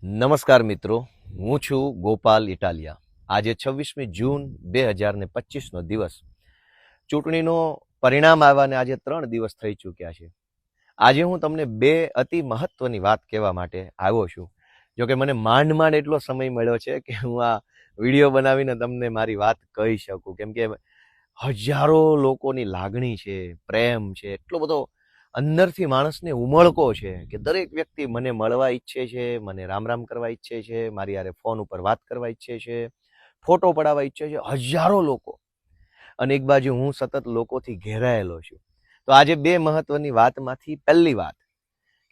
નમસ્કાર મિત્રો, હું છું ગોપાલ ઇટાલિયા. આજે 26મી જૂન 2025નો દિવસ. ચૂંટણીનો પરિણામ આવ્યાને આજે 3 દિવસ થઈ ચૂક્યા છે. આજે હું તમને બે અતિ મહત્વની વાત કહેવા માટે આવ્યો છું. જોકે મને માંડ એટલો સમય મળ્યો છે કે હું આ વિડીયો બનાવીને તમને મારી વાત કહી શકું, કેમ કે હજારો લોકોની લાગણી છે, પ્રેમ છે, એટલો બધો અંદરથી માણસને ઉમળકો છે કે દરેક વ્યક્તિ મને મળવા ઈચ્છે છે, મને રામ રામ કરવા ઈચ્છે છે, મારી યારે ફોન ઉપર વાત કરવા ઈચ્છે છે, ફોટો પડાવવા ઈચ્છે છે, હજારો લોકો. અને એક બાજુ હું સતત લોકોથી ઘેરાયેલો છું. તો આજે બે મહત્વની વાતમાંથી પહેલી વાત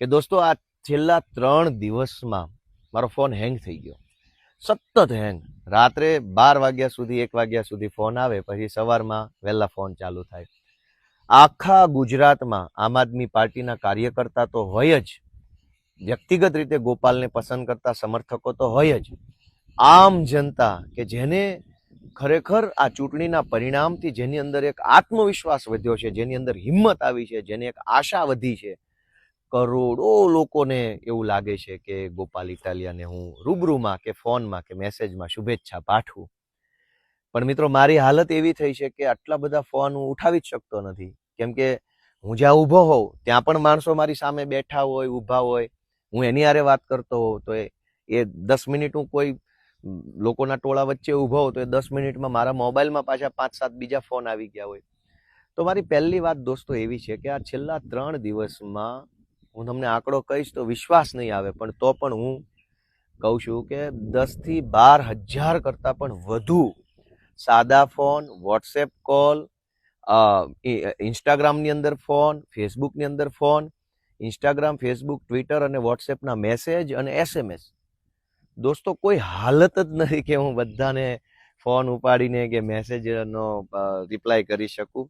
કે દોસ્તો, આ છેલ્લા 3 દિવસમાં મારો ફોન હેંગ થઈ ગયો, સતત હેંગ. રાત્રે 12 વાગ્યા સુધી 1 વાગ્યા સુધી ફોન આવે, પછી સવારમાં વહેલા ફોન ચાલુ થાય. આખા ગુજરાતમાં આમ આદમી પાર્ટીના કાર્યકર્તા તો હોય જ, વ્યક્તિગત રીતે ગોપાલને પસંદ કરતા સમર્થકો તો હોય જ, આમ જનતા કે જેને ખરેખર આ ચૂંટણીના પરિણામથી જેની અંદર એક આત્મવિશ્વાસ વધ્યો છે, જેની અંદર હિંમત આવી છે, જેની એક આશા વધી છે, કરોડો લોકોને એવું લાગે છે કે ગોપાલ ઇટાલિયાને હું રૂબરૂમાં કે ફોનમાં કે મેસેજમાં શુભેચ્છા પાઠવું. પણ મિત્રો, મારી હાલત એવી થઈ છે કે આટલા બધા ફોન હું ઉઠાવી જ શકતો નથી, કેમ કે હું જ્યાં ઊભો હોઉં ત્યાં પણ માણસો મારી સામે બેઠા હોય, ઊભા હોય. હું એની હારે વાત કરતો હોઉં તો એ 10 મિનિટ હું કોઈ લોકોના ટોળા વચ્ચે ઊભો હોઉં તો એ 10 મિનિટમાં મારા મોબાઈલમાં પાછા 5-7 બીજા ફોન આવી ગયા હોય. તો મારી પહેલી વાત દોસ્તો એવી છે કે આ છેલ્લા 3 દિવસમાં હું તમને આંકડો કહીશ તો વિશ્વાસ નહીં આવે, પણ તો પણ હું કહું છું કે 10થી 12 હજાર કરતાં પણ વધુ સાદા ફોન, વોટ્સએપ કોલ, ઇન્સ્ટાગ્રામની અંદર ફોન, ફેસબુકની અંદર ફોન, ઇન્સ્ટાગ્રામ, ફેસબુક, ટ્વિટર અને વોટ્સએપના મેસેજ અને SMS. દોસ્તો, કોઈ હાલત જ નથી કે હું બધાને ફોન ઉપાડીને કે મેસેજનો રિપ્લાય કરી શકું.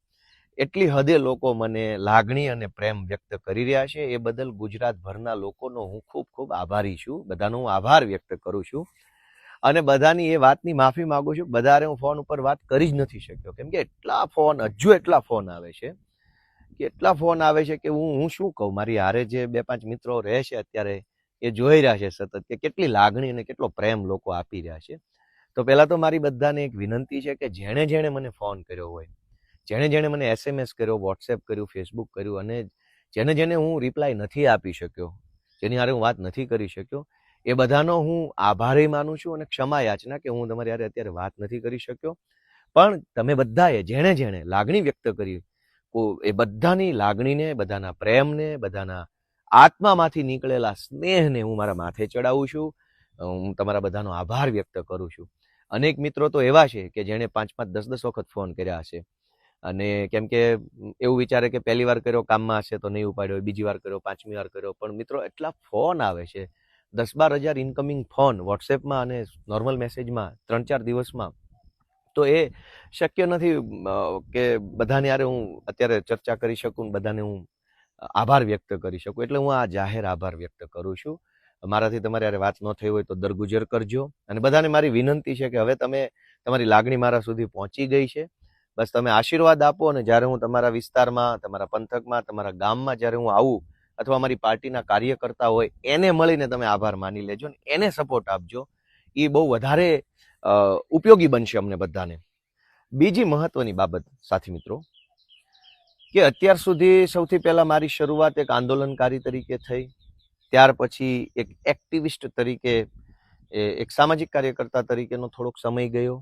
એટલી હદે લોકો મને લાગણી અને પ્રેમ વ્યક્ત કરી રહ્યા છે. એ બદલ ગુજરાતભરના લોકોનો હું ખૂબ ખૂબ આભારી છું. બધાનો હું આભાર વ્યક્ત કરું છું અને બધાની એ વાતની માફી માંગુ છું. બધારે હું ફોન ઉપર વાત કરી જ નથી શક્યો, કેમ કે એટલા ફોન, હજુ એટલા ફોન આવે છે કે હું શું કહું. મારી હારે જે 2-5 મિત્રો રહે છે અત્યારે, એ જોઈ રહ્યા છે સતત કે કેટલી લાગણી અને કેટલો પ્રેમ લોકો આપી રહ્યા છે. તો પહેલા તો મારી બધાને એક વિનંતી છે કે જેણે જેણે મને ફોન કર્યો હોય, જેણે જેણે મને SMS કર્યો, વોટ્સએપ કર્યું, ફેસબુક કર્યું અને જેને જેને હું રિપ્લાય નથી આપી શક્યો, જેની હારે હું વાત નથી કરી શક્યો, એ બધાનો હું આભારી માનું છું અને ક્ષમા યાચના કે હું તમારી હારે અત્યારે વાત નથી કરી શક્યો. પણ તમે બધાએ જેણે જેણે લાગણી વ્યક્ત કરી, એ બધાની લાગણીને, બધાના પ્રેમને, બધાના આત્મામાંથી નીકળેલા સ્નેહને હું મારા માથે ચડાવું છું. હું તમારા બધાનો આભાર વ્યક્ત કરું છું. અનેક મિત્રો તો એવા છે કે જેણે 5-5, 10-10 વખત ફોન કર્યા હશે, અને કેમ કે એવું વિચારે કે પહેલી વાર કર્યો કામમાં હશે તો નહીં ઉપાડ્યો, બીજી વાર કર્યો, 5મી વાર કર્યો. પણ મિત્રો, એટલા ફોન આવે છે, 10-12 હજાર ઇનકમિંગ ફોન વોટ્સએપમાં અને નોર્મલ મેસેજમાં 3-4 દિવસમાં. તો એ શક્ય નથી કે બધાને યારે હું અત્યારે ચર્ચા કરી શકું, બધાને હું આભાર વ્યક્ત કરી શકું. એટલે હું આ જાહેર આભાર વ્યક્ત કરું છું. મારાથી તમારે યારે વાત ન થઈ હોય તો દરગુજર કરજો. અને બધાને મારી વિનંતી છે કે હવે તમારી લાગણી મારા સુધી પહોંચી ગઈ છે. બસ તમે આશીર્વાદ આપો, અને જ્યારે હું તમારા વિસ્તારમાં, તમારા પંથકમાં, તમારા ગામમાં જ્યારે હું આવું, અથવા અમારી પાર્ટીના કાર્યકર્તા હોય એને મળીને તમે આભાર માની લેજો ને એને સપોર્ટ આપજો. એ બહુ વધારે ઉપયોગી બનશે અમને બધાને. બીજી મહત્વની બાબત સાથી મિત્રો, કે અત્યાર સુધી સૌથી પહેલા મારી શરૂઆત એક આંદોલનકારી તરીકે થઈ, ત્યાર પછી એક એક્ટિવિસ્ટ તરીકે, એક સામાજિક કાર્યકર્તા તરીકેનો થોડોક સમય ગયો.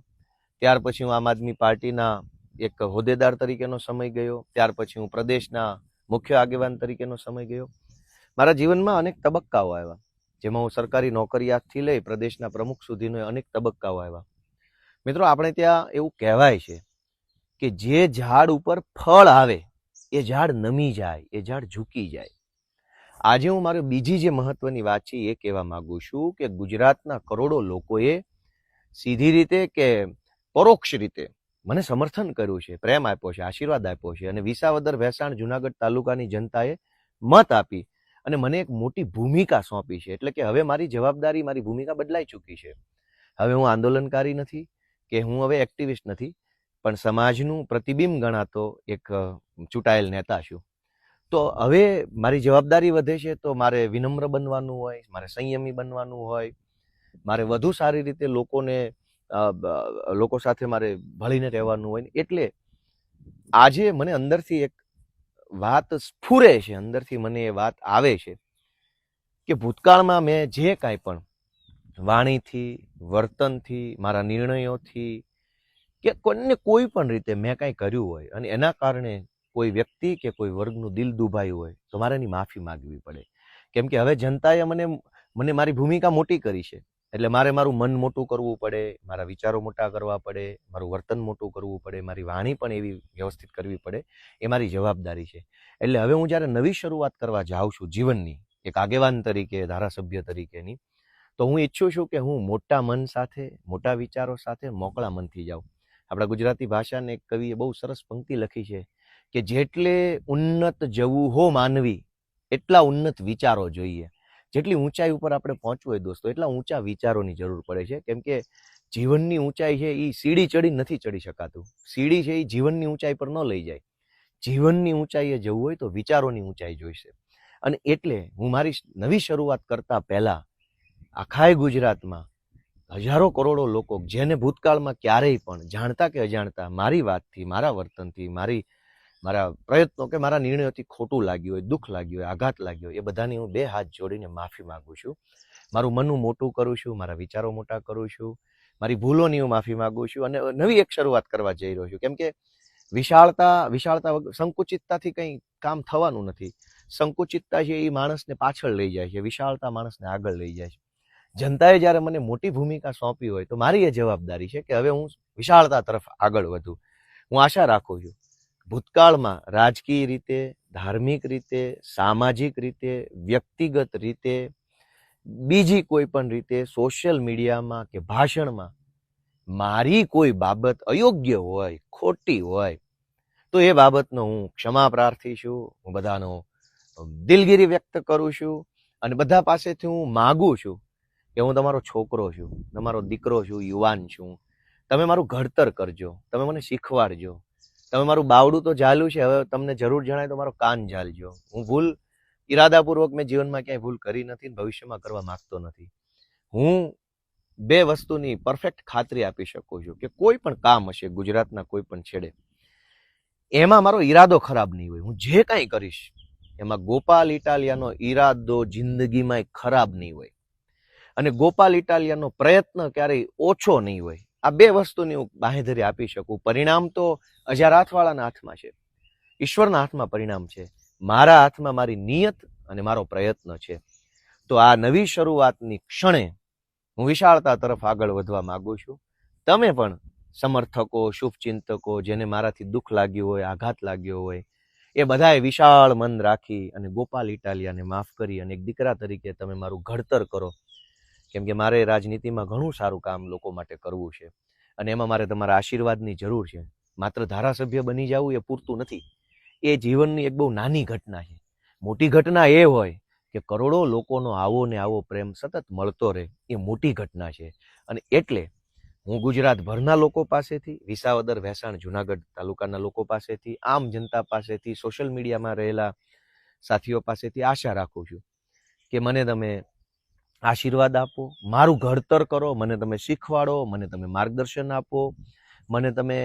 ત્યાર પછી હું આમ આદમી પાર્ટીના એક હોદ્દેદાર તરીકેનો સમય ગયો. ત્યાર પછી હું પ્રદેશના મુખ્ય આગેવાન તરીકેનો સમય ગયો. મારા જીવનમાં અનેક તબક્કાઓ આવ્યા, જેમાં હું સરકારી નોકરિયાતથી લઈ પ્રદેશના પ્રમુખ સુધીનો અનેક તબક્કાઓ આવ્યા. મિત્રો, આપણે ત્યાં એવું કહેવાય છે કે જે ઝાડ ઉપર ફળ આવે એ ઝાડ નમી જાય, એ ઝાડ ઝૂકી જાય. આજે હું મારી બીજી જે મહત્વની વાત છે એ કહેવા માંગુ છું કે ગુજરાતના કરોડો લોકોએ સીધી રીતે કે પરોક્ષ રીતે મને સમર્થન કર્યું છે, પ્રેમ આપ્યો છે, આશીર્વાદ આપ્યો છે. અને વિસાવદર, ભેસાણ, જુનાગઢ તાલુકાની જનતાએ મત આપી અને મને એક મોટી ભૂમિકા સોંપી છે. એટલે કે હવે મારી જવાબદારી, મારી ભૂમિકા બદલાઈ ચૂકી છે. હવે હું આંદોલનકારી નથી કે હું હવે એક્ટિવિસ્ટ નથી, પણ સમાજનું પ્રતિબિંબ ગણાતો એક ચૂંટાયેલ નેતા છું. તો હવે મારી જવાબદારી વધે છે, તો મારે વિનમ્ર બનવાનું હોય, મારે સંયમી બનવાનું હોય, મારે વધુ સારી રીતે લોકો સાથે મારે ભળીને રહેવાનું હોય. એટલે આજે મને અંદરથી એક વાત સ્ફુરે છે, અંદરથી મને એ વાત આવે છે કે ભૂતકાળમાં મેં જે કાંઈ પણ વાણીથી, વર્તનથી, મારા નિર્ણયોથી કે કોઈ પણ રીતે મેં કાંઈ કર્યું હોય અને એના કારણે કોઈ વ્યક્તિ કે કોઈ વર્ગનું દિલ દુભાયું હોય, તો મારે એની માફી માગવી પડે. કેમ કે હવે જનતાએ મને મારી ભૂમિકા મોટી કરી છે, એટલે મારે મારું મન મોટું કરવું પડે, મારા વિચારો મોટા કરવા પડે, મારું વર્તન મોટું કરવું પડે, મારી વાણી પણ એવી વ્યવસ્થિત કરવી પડે. એ મારી જવાબદારી છે. એટલે હવે હું જ્યારે નવી શરૂઆત કરવા જાઉં છું જીવનની, એક આગેવાન તરીકે, ધારાસભ્ય તરીકેની, તો હું ઈચ્છું છું કે હું મોટા મન સાથે, મોટા વિચારો સાથે મોકળા મનથી જાઉં. આપણા ગુજરાતી ભાષાને એક કવિએ બહુ સરસ પંક્તિ લખી છે કે જેટલે ઉન્નત જવું હો માનવી, એટલા ઉન્નત વિચારો જોઈએ. જેટલી ઊંચાઈ ઉપર આપણે પહોંચવું હોય દોસ્તો, એટલા ઊંચા વિચારોની જરૂર પડે છે. કેમ કે જીવનની ઊંચાઈ છે એ સીડી ચડી નથી ચડી શકાતું. સીડી છે એ જીવનની ઊંચાઈ પર ન લઈ જાય. જીવનની ઊંચાઈએ જવું હોય તો વિચારોની ઊંચાઈ જોઈશે. અને એટલે હું મારી નવી શરૂઆત કરતા પહેલા આખાય ગુજરાતમાં હજારો કરોડો લોકો જેને ભૂતકાળમાં ક્યારેય પણ જાણતા કે અજાણતા મારી વાતથી, મારા વર્તનથી, મારા પ્રયત્નો કે મારા નિર્ણયોથી ખોટું લાગ્યું હોય, દુઃખ લાગ્યું હોય, આઘાત લાગ્યો હોય, એ બધાની હું 2 હાથ જોડીને માફી માંગુ છું. મારું મન હું મોટું કરું છું, મારા વિચારો મોટા કરું છું, મારી ભૂલોની હું માફી માંગુ છું અને નવી એક શરૂઆત કરવા જઈ રહ્યો છું. કેમ કે વિશાળતા સંકુચિતતાથી કંઈ કામ થવાનું નથી. સંકુચિતતા છે એ માણસને પાછળ લઈ જાય છે, વિશાળતા માણસને આગળ લઈ જાય છે. જનતાએ જ્યારે મને મોટી ભૂમિકા સોંપી હોય તો મારી એ જવાબદારી છે કે હવે હું વિશાળતા તરફ આગળ વધું. હું આશા રાખું છું ભૂતકાળમાં રાજકીય રીતે, ધાર્મિક રીતે, સામાજિક રીતે, વ્યક્તિગત રીતે, બીજી કોઈ પણ રીતે સોશિયલ મીડિયામાં કે ભાષણમાં મારી કોઈ બાબત અયોગ્ય હોય, ખોટી હોય, તો એ બાબતનો હું ક્ષમા પ્રાર્થી છું. હું બધાનો દિલગીરી વ્યક્ત કરું છું અને બધા પાસેથી હું માગું છું કે હું તમારો છોકરો છું, તમારો દીકરો છું, યુવાન છું. તમે મારું ઘડતર કરજો, તમે મને શીખવાડજો. તમે મારું બાવડું તો ઝાલ્યું છે, હવે તમને જરૂર જણાય તો મારો કાન ઝાલજો. હું ઈરાદાપૂર્વક મેં જીવનમાં ક્યાંય ભૂલ કરી નથી, ભવિષ્યમાં કરવા માંગતો નથી. હું 2 વસ્તુની પરફેક્ટ ખાતરી આપી શકું છું કે કોઈ પણ કામ હશે ગુજરાતના કોઈ પણ છેડે, એમાં મારો ઈરાદો ખરાબ નહીં હોય. હું જે કાંઈ કરીશ એમાં ગોપાલ ઇટાલિયાનો ઈરાદો જિંદગીમાં ખરાબ નહીં હોય અને ગોપાલ ઇટાલિયાનો પ્રયત્ન ક્યારેય ઓછો નહીં હોય. આ 2 વસ્તુની હું બાંહેધરી આપી શકું. પરિણામ તો અજારાથવાળાના હાથમાં છે, ઈશ્વરના હાથમાં પરિણામ છે. મારા હાથમાં મારી નિયત અને મારો પ્રયત્ન છે. તો આ નવી શરૂઆતની ક્ષણે હું વિશાળતા તરફ આગળ વધવા માંગુ છું. તમે પણ સમર્થકો, શુભચિંતકો, જેને મારાથી દુઃખ લાગ્યું હોય, આઘાત લાગ્યો હોય, એ બધાએ વિશાળ મન રાખી અને ગોપાલ ઇટાલિયાને માફ કરી અને એક દીકરા તરીકે તમે મારું ઘડતર કરો. કેમ કે મારે રાજનીતિમાં ઘણું સારું કામ લોકો માટે કરવું છે અને એમાં મારે તમારા આશીર્વાદની જરૂર છે. માત્ર ધારાસભ્ય બની જવું એ પૂરતું નથી. એ જીવનની એક બહુ નાની ઘટના છે. મોટી ઘટના એ હોય કે કરોડો લોકોનો આવો ને આવો પ્રેમ સતત મળતો રહે, એ મોટી ઘટના છે. અને એટલે હું ગુજરાતભરના લોકો પાસેથી, વિસાવદર, ભેંસાણ, જુનાગઢ તાલુકાના લોકો પાસેથી, આમ જનતા પાસેથી, સોશિયલ મીડિયામાં રહેલા સાથીઓ પાસેથી આશા રાખું છું કે મને તમે આશીર્વાદ આપો, મારું ઘડતર કરો, મને તમે શીખવાડો, મને તમે માર્ગદર્શન આપો, મને તમે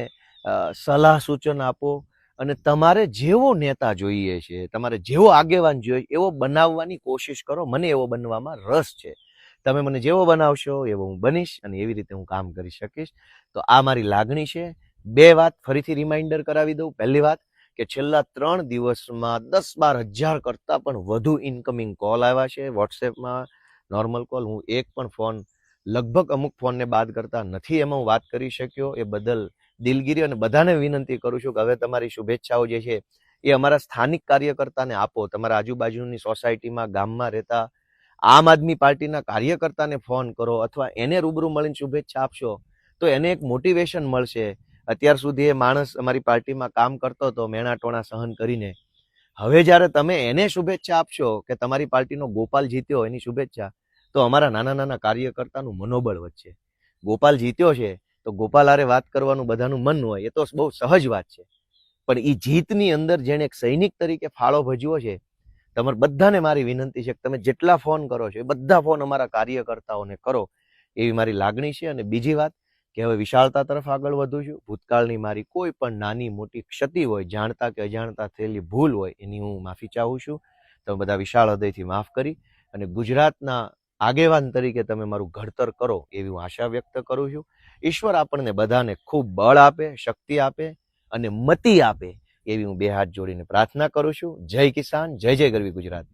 સલાહ સૂચન આપો અને તમારે જેવો નેતા જોઈએ છે, તમારે જેવો આગેવાન જોઈએ એવો બનાવવાની કોશિશ કરો. મને એવો બનવામાં રસ છે. તમે મને જેવો બનાવશો એવો હું બનીશ અને એવી રીતે હું કામ કરી શકીશ. તો આ મારી લાગણી છે. 2 વાત ફરીથી રિમાઇન્ડર કરાવી દઉં. પહેલી વાત કે છેલ્લા 3 દિવસમાં 10-12 હજાર કરતાં પણ વધુ ઇનકમિંગ કોલ આવ્યા છે વોટ્સએપમાં, નોર્મલ કોલ. હું એક પણ ફોન, લગભગ અમુક ફોનને બાદ કરતા નથી, એમાં હું વાત કરી શક્યો. એ બદલ દિલગીરી અને બધાને વિનંતી કરું છું કે હવે તમારી શુભેચ્છાઓ જે છે એ અમારા સ્થાનિક કાર્યકર્તાને આપો. તમારા આજુબાજુની સોસાયટીમાં, ગામમાં રહેતા આમ આદમી પાર્ટીના કાર્યકર્તાને ફોન કરો અથવા એને રૂબરૂ મળીને શુભેચ્છા આપશો તો એને એક મોટિવેશન મળશે. અત્યાર સુધી એ માણસ અમારી પાર્ટીમાં કામ કરતો હતો મેણાટોણા સહન કરીને, હવે જ્યારે તમે એને શુભેચ્છા આપશો કે તમારી પાર્ટીનો ગોપાલ જીત્યો એની શુભેચ્છા, તો અમારા નાના નાના કાર્યકર્તાનું મનોબળ વધશે. ગોપાલ જીત્યો છે તો ગોપાલ હારે વાત કરવાનું બધાનું મન હોય, એ તો બહુ સહજ વાત છે. પણ એ જીતની અંદર જેણે એક સૈનિક તરીકે ફાળો ભજવો છે, તમારે બધાને મારી વિનંતી છે કે તમે જેટલા ફોન કરો છો એ બધા ફોન અમારા કાર્યકર્તાઓને કરો, એવી મારી લાગણી છે. અને બીજી વાત કે હવે વિશાળતા તરફ આગળ વધું છું. ભૂતકાળની મારી કોઈ પણ નાની મોટી ક્ષતિ હોય, જાણતા કે અજાણતા થયેલી ભૂલ હોય, એની હું માફી ચાહું છું. તમે બધા વિશાળ હૃદયથી માફ કરી અને ગુજરાતના આગેવાન તરીકે તમે મારું ઘડતર કરો એવી હું આશા વ્યક્ત કરું છું. ઈશ્વર આપણને બધાને ખૂબ બળ આપે, શક્તિ આપે અને મતિ આપે એવી હું બે હાથ જોડીને પ્રાર્થના કરું છું. જય કિસાન, જય જય ગરવી ગુજરાત.